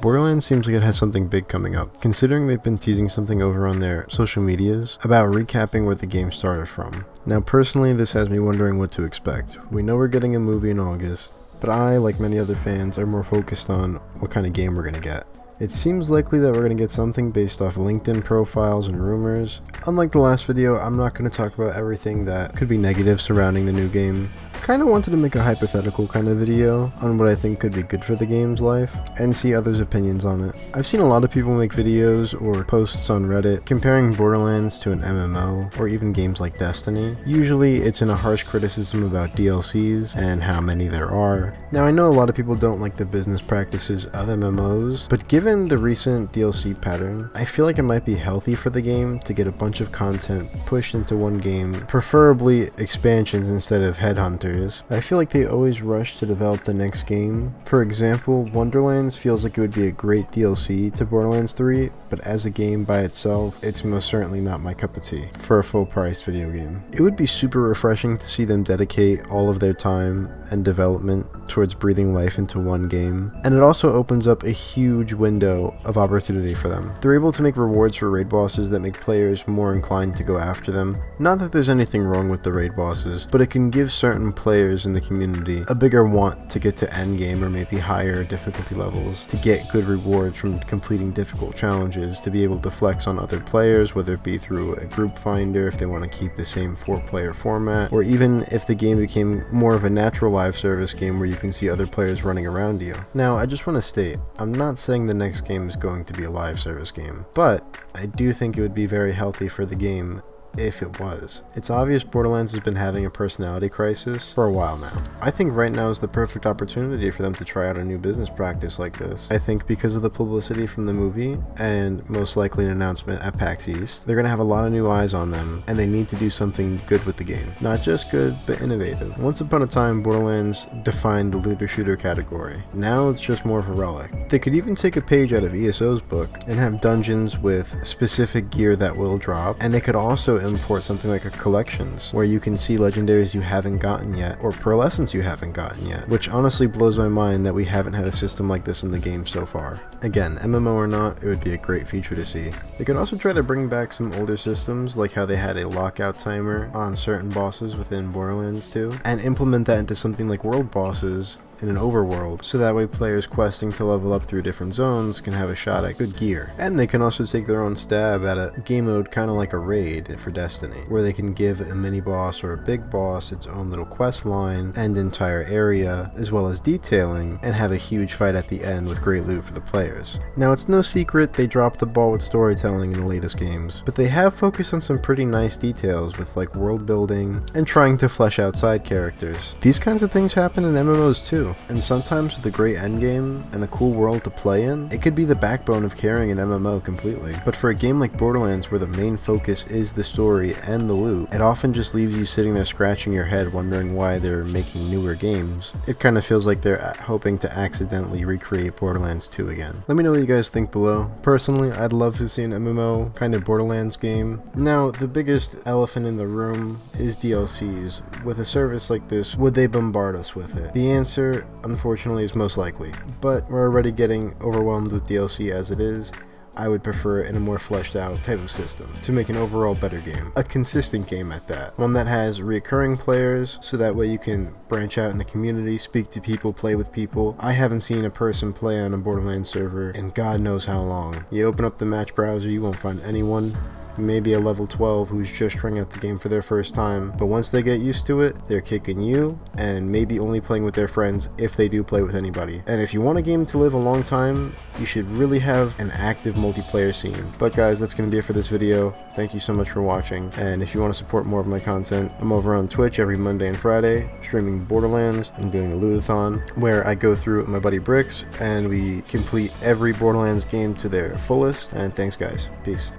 Borderlands seems like it has something big coming up, considering they've been teasing something over on their social medias about recapping where the game started from. Now personally, this has me wondering what to expect. We know we're getting a movie in August, but I, like many other fans, are more focused on what kind of game we're going to get. It seems likely that we're going to get something based off LinkedIn profiles and rumors. Unlike the last video, I'm not going to talk about everything that could be negative surrounding the new game. Kinda wanted to make a hypothetical kind of video on what I think could be good for the game's life, and see others' opinions on it. I've seen a lot of people make videos or posts on Reddit comparing Borderlands to an MMO, or even games like Destiny. Usually it's in a harsh criticism about DLCs and how many there are. Now I know a lot of people don't like the business practices of MMOs, but given the recent DLC pattern, I feel like it might be healthy for the game to get a bunch of content pushed into one game, preferably expansions instead of headhunters. I feel like they always rush to develop the next game. For example, Wonderlands feels like it would be a great DLC to Borderlands 3, but as a game by itself, it's most certainly not my cup of tea for a full-priced video game. It would be super refreshing to see them dedicate all of their time and development towards breathing life into one game, and it also opens up a huge window of opportunity for them. They're able to make rewards for raid bosses that make players more inclined to go after them. Not that there's anything wrong with the raid bosses, but it can give certain players in the community a bigger want to get to endgame or maybe higher difficulty levels to get good rewards from completing difficult challenges, to be able to flex on other players, whether it be through a group finder if they want to keep the same 4-player format, or even if the game became more of a natural live service game where you can see other players running around you. Now I just want to state, I'm not saying the next game is going to be a live service game, but I do think it would be very healthy for the game if it was. It's obvious Borderlands has been having a personality crisis for a while now. I think right now is the perfect opportunity for them to try out a new business practice like this. I think because of the publicity from the movie, and most likely an announcement at PAX East, they're going to have a lot of new eyes on them, and they need to do something good with the game. Not just good, but innovative. Once upon a time, Borderlands defined the looter shooter category. Now it's just more of a relic. They could even take a page out of ESO's book and have dungeons with specific gear that will drop, and they could also import something like a collections where you can see legendaries you haven't gotten yet, or pearlescence you haven't gotten yet, which honestly blows my mind that we haven't had a system like this in the game so far. Again, MMO or not, it would be a great feature to see. They could also try to bring back some older systems, like how they had a lockout timer on certain bosses within Borderlands 2, and implement that into something like world bosses in an overworld, so that way players questing to level up through different zones can have a shot at good gear. And they can also take their own stab at a game mode kind of like a raid for Destiny, where they can give a mini boss or a big boss its own little quest line and entire area, as well as detailing, and have a huge fight at the end with great loot for the players. Now it's no secret they dropped the ball with storytelling in the latest games, but they have focused on some pretty nice details with like world building and trying to flesh out side characters. These kinds of things happen in MMOs too. And sometimes with a great endgame and a cool world to play in, it could be the backbone of carrying an MMO completely. But for a game like Borderlands where the main focus is the story and the loot, it often just leaves you sitting there scratching your head wondering why they're making newer games. It kind of feels like they're hoping to accidentally recreate Borderlands 2 again. Let me know what you guys think below. Personally, I'd love to see an MMO kind of Borderlands game. Now, the biggest elephant in the room is DLCs. With a service like this, would they bombard us with it? The answer, unfortunately, is most likely, but we're already getting overwhelmed with DLC as it is. I would prefer it in a more fleshed out type of system to make an overall better game. A consistent game at that. One that has recurring players, so that way you can branch out in the community, speak to people, play with people. I haven't seen a person play on a Borderlands server in God knows how long. You open up the match browser, you won't find anyone. Maybe a level 12 who's just trying out the game for their first time, but once they get used to it, they're kicking you, and maybe only playing with their friends if they do play with anybody. And if you want a game to live a long time, you should really have an active multiplayer scene. But guys, that's going to be it for this video. Thank you so much for watching, and if you want to support more of my content, I'm over on Twitch every Monday and Friday, streaming Borderlands and doing a lootathon, where I go through with my buddy Bricks, and we complete every Borderlands game to their fullest. And thanks guys, peace.